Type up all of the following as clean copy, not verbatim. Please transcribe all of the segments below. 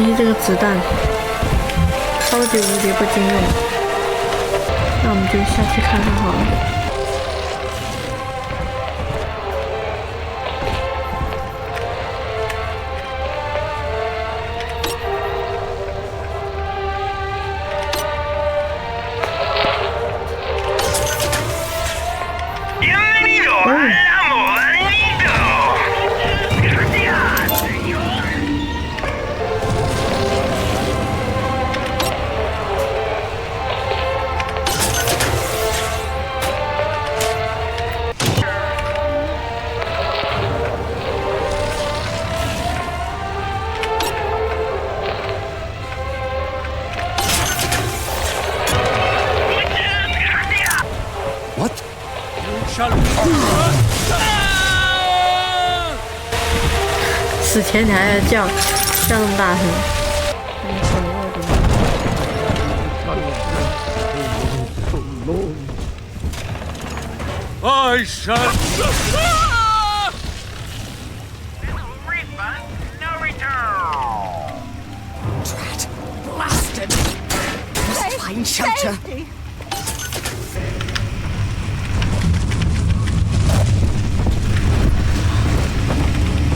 逼这个子弹超级无敌不经用，那我们就下去看看好了。死前你还在叫那么大声，I shall. No return. Drat, blasted! Must find shelter.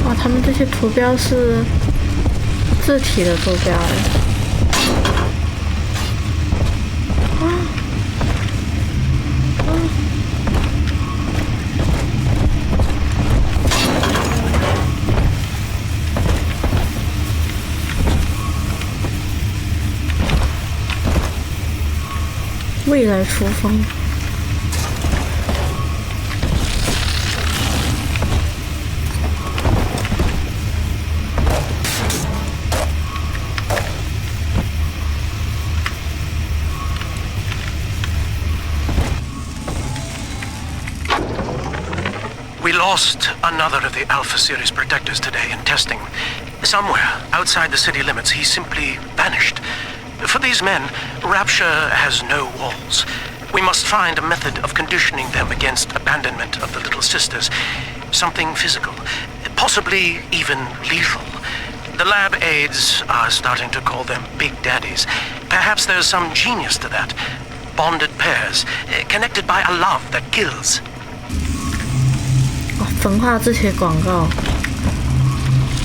哇，他们这些图标是字体的图标哎。未来厨房。We lost another of the Alpha Series protectors today in testing. Somewhere outside the city limits, he simply vanished. For these men, Rapture has no walls. We must find a method of conditioning them against abandonment of the Little Sisters. Something physical, possibly even lethal. The lab aides are starting to call them Big Daddies. Perhaps there's some genius to that. Bonded pairs, connected by a love that kills. 哦，焚化这些广告，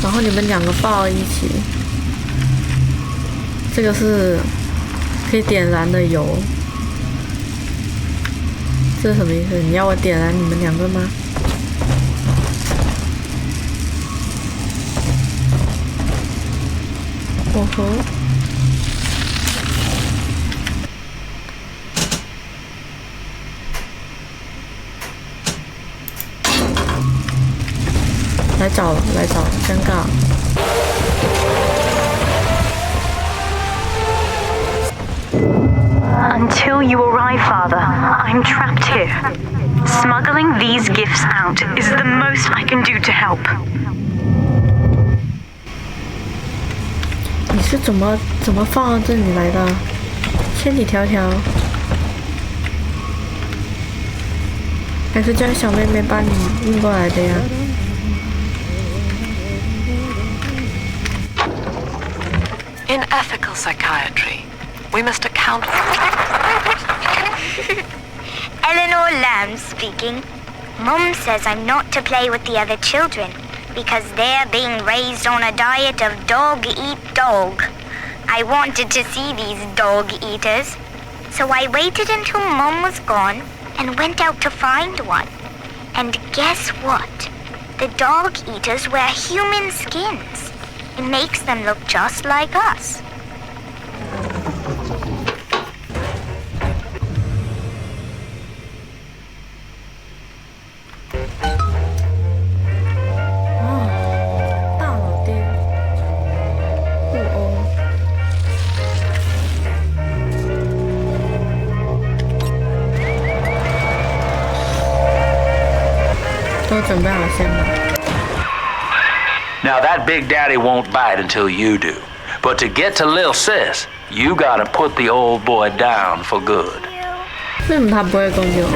然后你们两个抱一起。这个是可以点燃的油，这是什么意思？你要我点燃你们两个吗？哦吼！来找了，来找了，尴尬。Until you arrive, Father, I'm trapped here. Smuggling these gifts out is the most I can do to help. 你是怎么放到这里来的？千里迢迢，还是叫小妹妹把你运过来的呀？ In ethical psychiatry, we must account for... Eleanor Lamb speaking. Mum says I'm not to play with the other children because they're being raised on a diet of dog eat dog. I wanted to see these dog eaters, so I waited until Mum was gone and went out to find one. And guess what? The dog eaters wear human skins. It makes them look just like us. Now that Big Daddy won't bite until you do. But to get to Lil Sis, you gotta put the old boy down for good. 为什么他不会攻击我？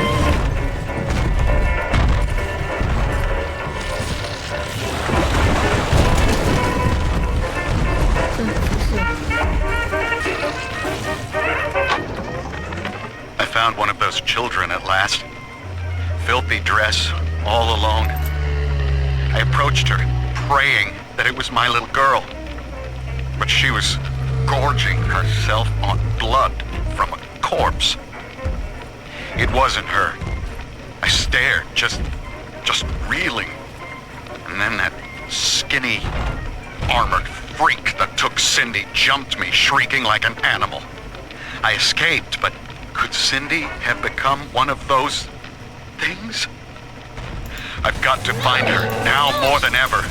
found one of those children at last. Filthy dress, all alone. I approached her, praying that it was my little girl. But she was gorging herself on blood from a corpse. It wasn't her. I stared, just reeling. And then that skinny, armored freak that took Cindy jumped me, shrieking like an animal. I escaped, but could Cindy have become one of those things? I've got to find her, now more than ever.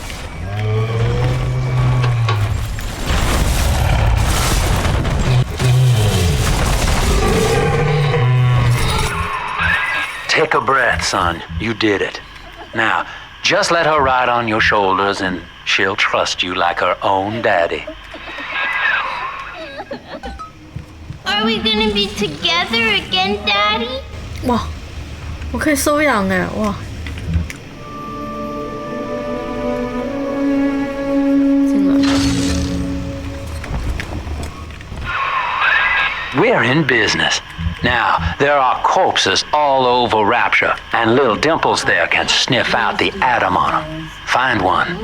Take a breath, son. You did it. Now, just let her ride on your shoulders and she'll trust you like her own daddy. Are we gonna be together again, Daddy? 哇，我可以收养哎，哇！进来。We're in business. Now, there are corpses all over Rapture, and little Dimples there can sniff out the atom on them. Find one.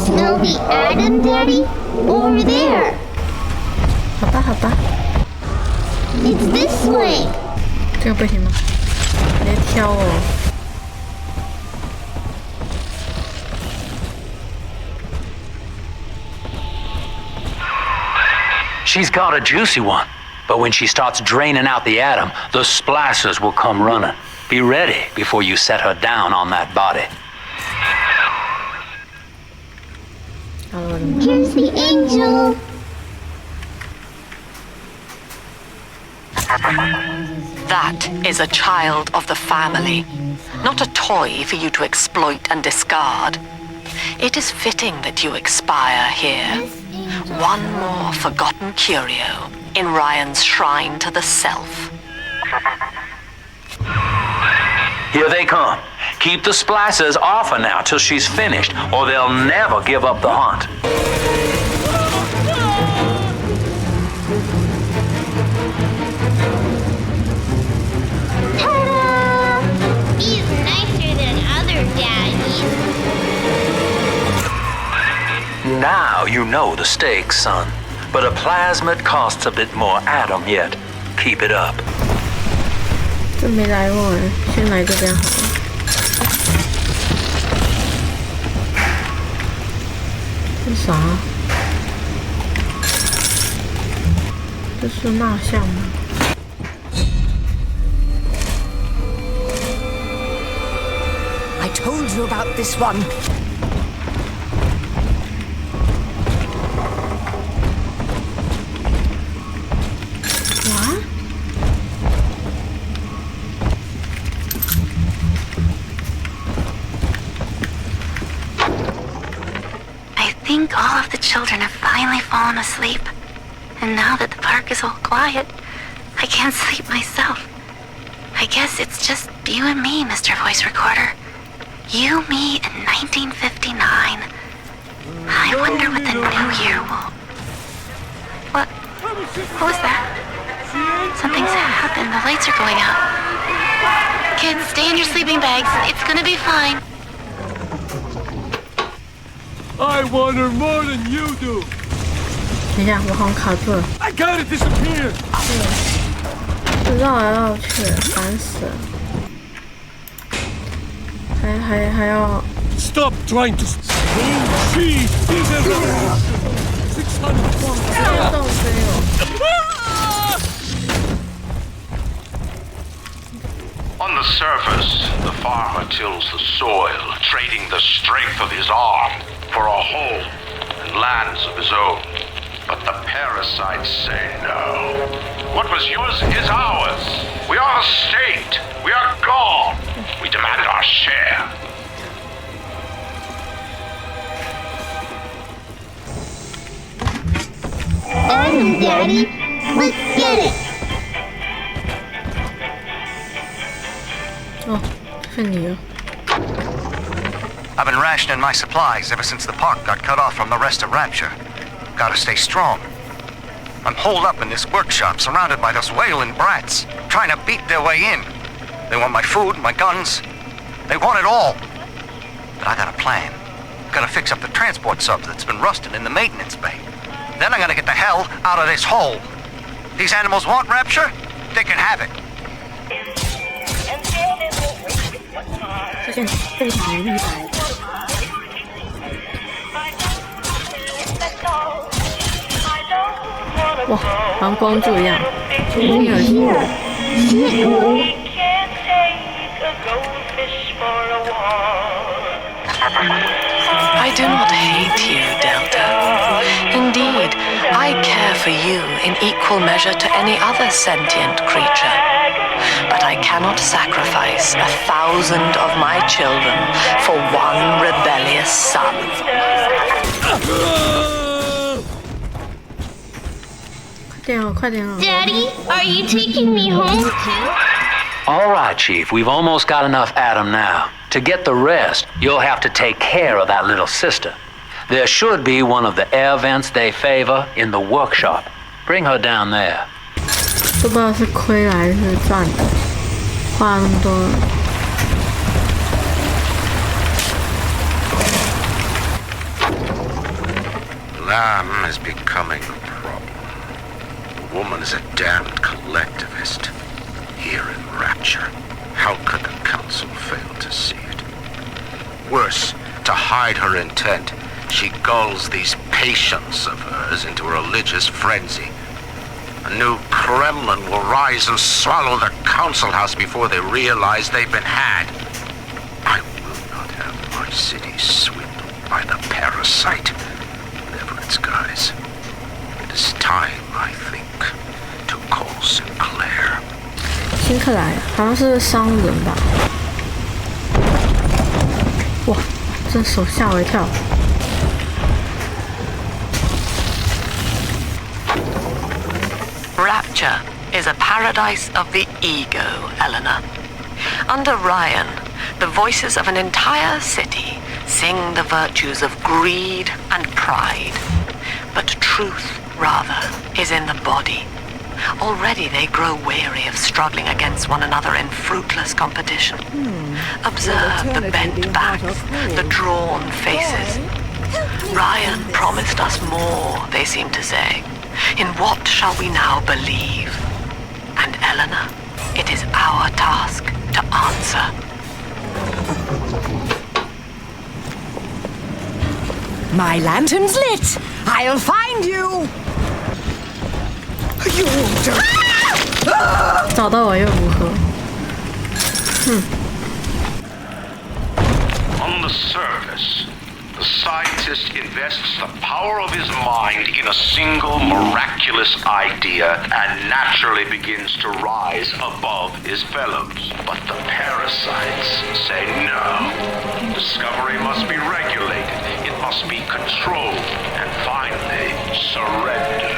Smell the atom, Daddy? Over there. 好吧，好吧。 It's this way. 这个不行吗？别挑哦。She's got a juicy one, but when she starts draining out the atom, the splicers will come running. Be ready before you set her down on that body. Here's the angel. That is a child of the family, not a toy for you to exploit and discard. It is fitting that you expire here. One more forgotten curio in Ryan's shrine to the self. Here they come. Keep the splicers off her now till she's finished, or they'll never give up the hunt. Ta-da! He's nicer than other daddies. Now you know the stakes, son. But a plasmid costs a bit more atom yet. Keep it up. 这没来过哎，先来这边好了。这啥？这是蜡像吗？ I told you about this one. What? I think all of the children have finally fallen asleep. And now that the park is all quiet, I can't sleep myself. I guess it's just you and me, Mr. Voice Recorder. You, me, in 1959. I wonder what the new year will... What was that? Something's happened. The lights are going out. Kids, stay in your sleeping bags. It's gonna be fine. I want her more than you do. 等一下，我好像卡住了。 I gotta disappear. 绕来绕去，烦死了。还要。 Stop trying to. She is a 600 动飞哦。 On the surface, the farmer tills the soil, trading the strength of his arm for a home and lands of his own. But the parasites say no. What was yours is ours. We are the state. We are gone. We demand our share. Adam, Daddy, let's get it. 看你了。 I've been rationing my supplies ever since the park got cut off from the rest of Rapture. Gotta stay strong. I'm holed up in this workshop, surrounded by those wailing brats, trying to beat their way in. They want my food, my guns. They want it all. But I got a plan. Gonna fix up the transport sub that's been rusting in the maintenance bay. Then I'm gonna get the hell out of this hole. These animals want Rapture? They can have it. 这件非常厉害。哇，好像光柱一样，听耳机。I do not hate you, Delta. Indeed, I care for you in equal measure to any other sentient creature. But I cannot sacrifice 1,000 of my children for one rebellious son. Daddy, are you taking me home too? All right, Chief, we've almost got enough Adam now. To get the rest, you'll have to take care of that little sister. There should be one of the air vents they favor in the workshop. Bring her down there. 都不知道是亏了还是赚的，花了那么多。 Lamb is becoming a problem. The woman is a damned collectivist. Here in Rapture, how could the council fail to see it? Worse, to hide her intent, she gulls these patients of hers into a religious frenzy. A new Kremlin will rise and swallow the council house before they realize they've been had. I will not have my city swindled by the parasite. Its guise. It is time, I think, to call Sinclair. 辛克莱好像是商人吧？哇，这手吓我一跳。 Rapture is a paradise of the ego, Eleanor. Under Ryan, the voices of an entire city sing the virtues of greed and pride. But truth, rather, is in the body. Already they grow weary of struggling against one another in fruitless competition. Observe the bent backs, the drawn faces. Ryan promised us more, they seem to say. In what shall we now believe? And Eleanor, it is our task to answer. My lantern's lit! I'll find you! You don't... 找到我又如何？哼。 On the surface, the scientist invests the power of his mind in a single miraculous idea and naturally begins to rise above his fellows. But the parasites say no. Discovery must be regulated. It must be controlled and finally surrendered.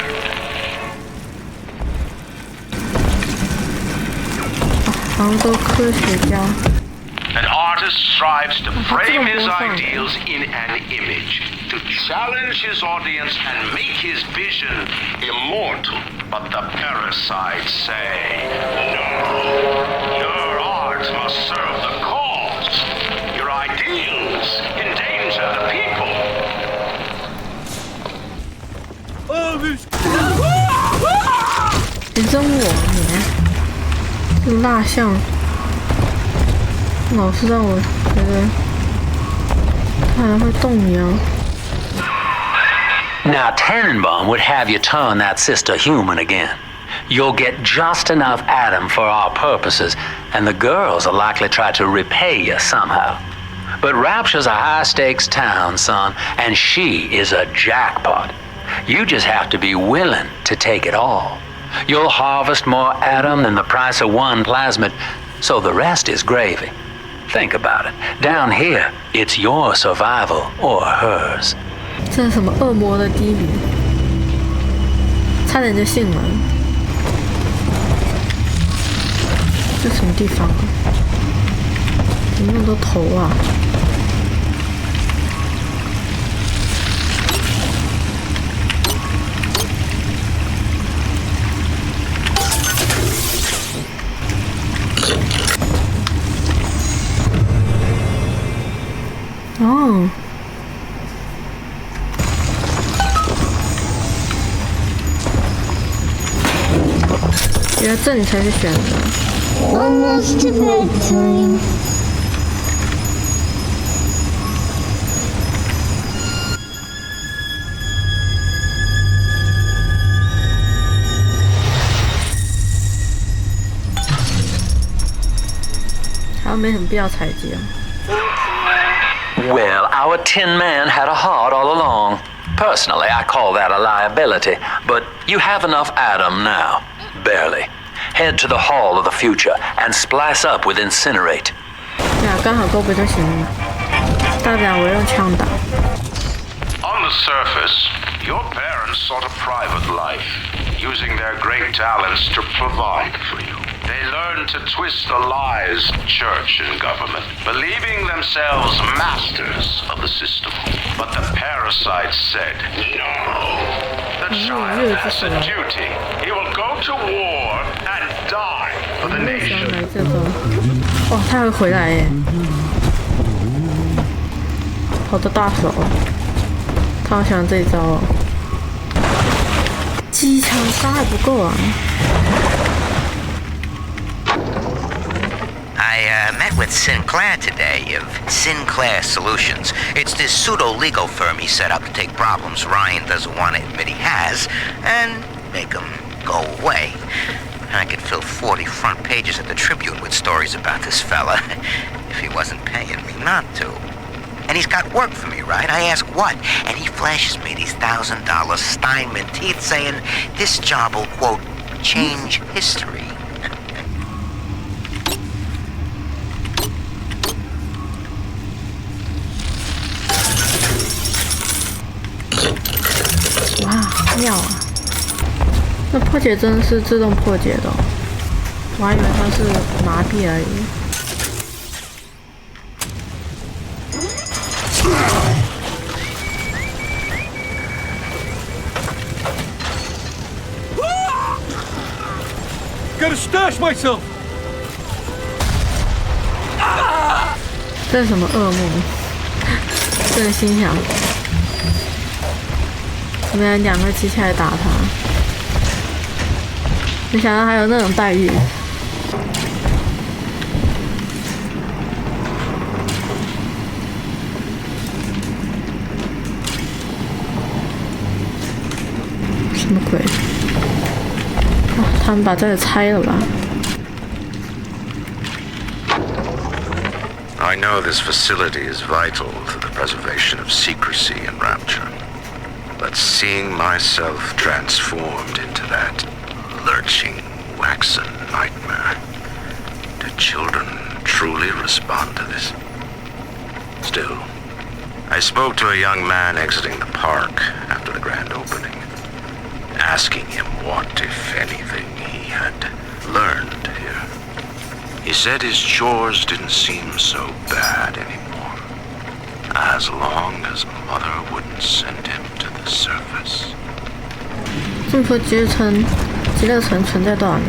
好像都科学家。 An artist strives to frame his ideals in an image, to challenge his audience and make his vision immortal. But the parasites say, no, your art must serve the cause. Your ideals endanger the people. 你真我你，这蜡像。 老是让我觉得它还会动摇。 Now Tannenbaum would have you turn that sister human again. You'll get just enough Adam for our purposes, and the girls are likely to try to repay you somehow. But Rapture's a high-stakes town, son, and she is a jackpot. You just have to be willing to take it all. You'll harvest more Adam than the price of one plasmid, so the rest is gravy. Think about it. Down here, it's your survival or hers. 这是什么恶魔的低语？差点就信了。这什么地方啊？怎么那么多头啊？哦。原来这里才是选的。Almost to bedtime. 好像没什么必要采集啊。Well, our Tin Man had a heart all along. Personally, I call that a liability, but you have enough Adam now. Barely. Head to the Hall of the Future and splice up with Incinerate. 对啊，刚好够不就行了嘛？大不了我用枪打。On the surface, your parents sought a private life, using their great talents to provide for you. They learned to twist the lies of church and government, believing themselves masters of the system. But the parasite said, no. The child has a duty. He will go to war and die for the nation. 哦，他会回来耶！好多大手，他好喜欢这一招哦。机枪杀还不够啊！ I met with Sinclair today of Sinclair Solutions. It's this pseudo-legal firm he set up to take problems Ryan doesn't want to admit he has and make them go away. I could fill 40 front pages of the Tribune with stories about this fella if he wasn't paying me not to. And he's got work for me, right? I ask what? And he flashes me these $1,000 Steinman teeth saying this job will, quote, change history. 哇，妙啊！那破解针是自动破解的哦，我还以为它是麻痹而已。Gotta stash myself. 这是什么噩梦？正心想。 我们来2个机器来打他，没想到还有那种待遇。什么鬼？哦，他们把这个拆了吧？ I know this facility is vital to the preservation of secrecy in Rapture. But seeing myself transformed into that lurching, waxen nightmare, do children truly respond to this? Still, I spoke to a young man exiting the park after the grand opening, asking him what, if anything, he had learned here. He said his chores didn't seem so bad anymore, as long as Mother wouldn't send him to the surface. 这么说极乐城存在多少年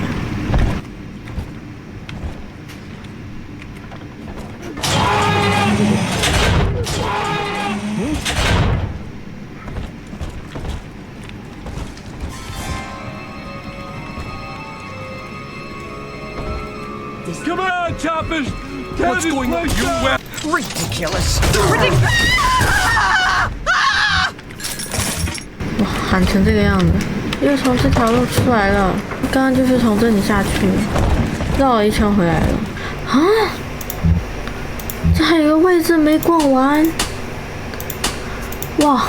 ？Come on, choppers! What's going on? You wet? Ridiculous! 哇，喊成这个样子，又从这条路出来了。刚刚就是从这里下去，绕了一圈回来了。啊，这还有一个位置没逛完。哇，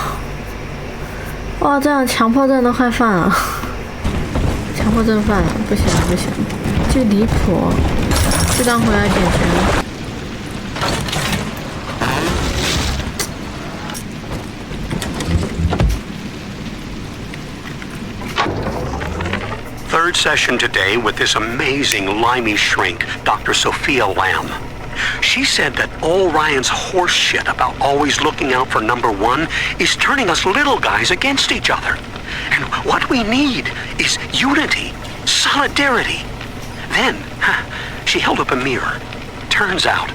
哇，这样强迫症都快犯了，强迫症犯了，不行不行，这离谱，就当回来点钱。 Third session today with this amazing limey shrink, Dr. Sophia Lamb. She said that all Ryan's horse shit about always looking out for number one is turning us little guys against each other. And what we need is unity, solidarity. Then, she held up a mirror. Turns out,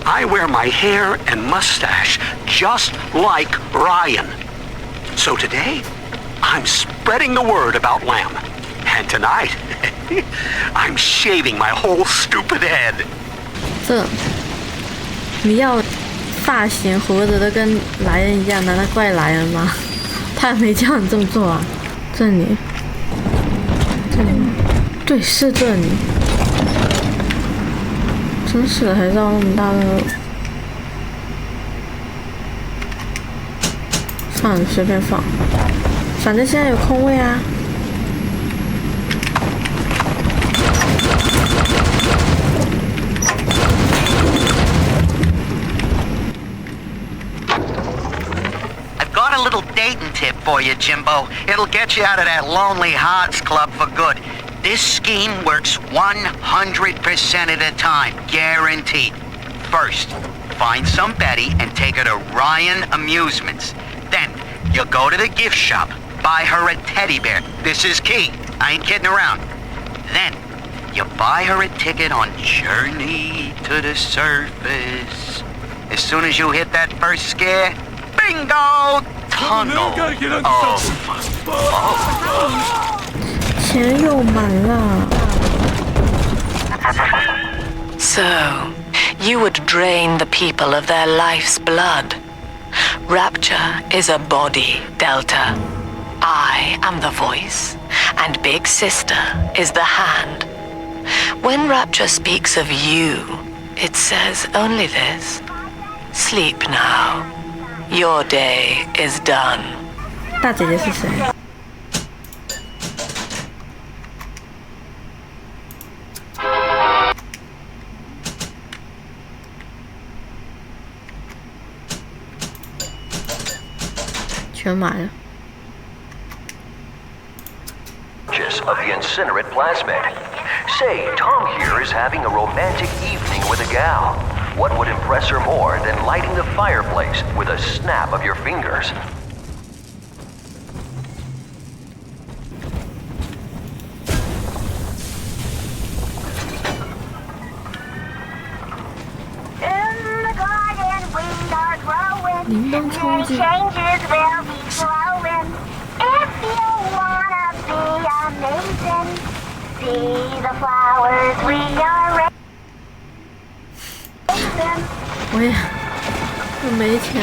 I wear my hair and mustache just like Ryan. So today, I'm spreading the word about Lamb. And tonight, I'm shaving my whole stupid head. 这，你要发型胡子都跟莱恩一样，难道怪莱恩吗？他没叫你这么做啊。这里，这里吗？对，是这里。真是的，还绕那么大的路。算了，随便放，反正现在有空位啊。Got a little dating tip for you, Jimbo. It'll get you out of that lonely hearts club for good. This scheme works 100% of the time, guaranteed. First, find some Betty and take her to Ryan Amusements. Then, you go to the gift shop, buy her a teddy bear. This is key. I ain't kidding around. Then, you buy her a ticket on Journey to the Surface. As soon as you hit that first scare, bingo! Tunnel of... 钱又满了。So, you would drain the people of their life's blood. Rapture is a body, Delta. I am the voice, and Big Sister is the hand. When Rapture speaks of you, it says only this. Sleep now. Your day is done. 大姐姐是谁？全买了。Of the incinerate plasmid. Say, Tom here is having a romantic evening with a gal. What would impress her more than lighting the fireplace with a snap of your fingers? In the garden we are growing, 铃铛超级。 changes will be flowing. If you wanna be amazing, see the flowers we are raising. 我也没钱。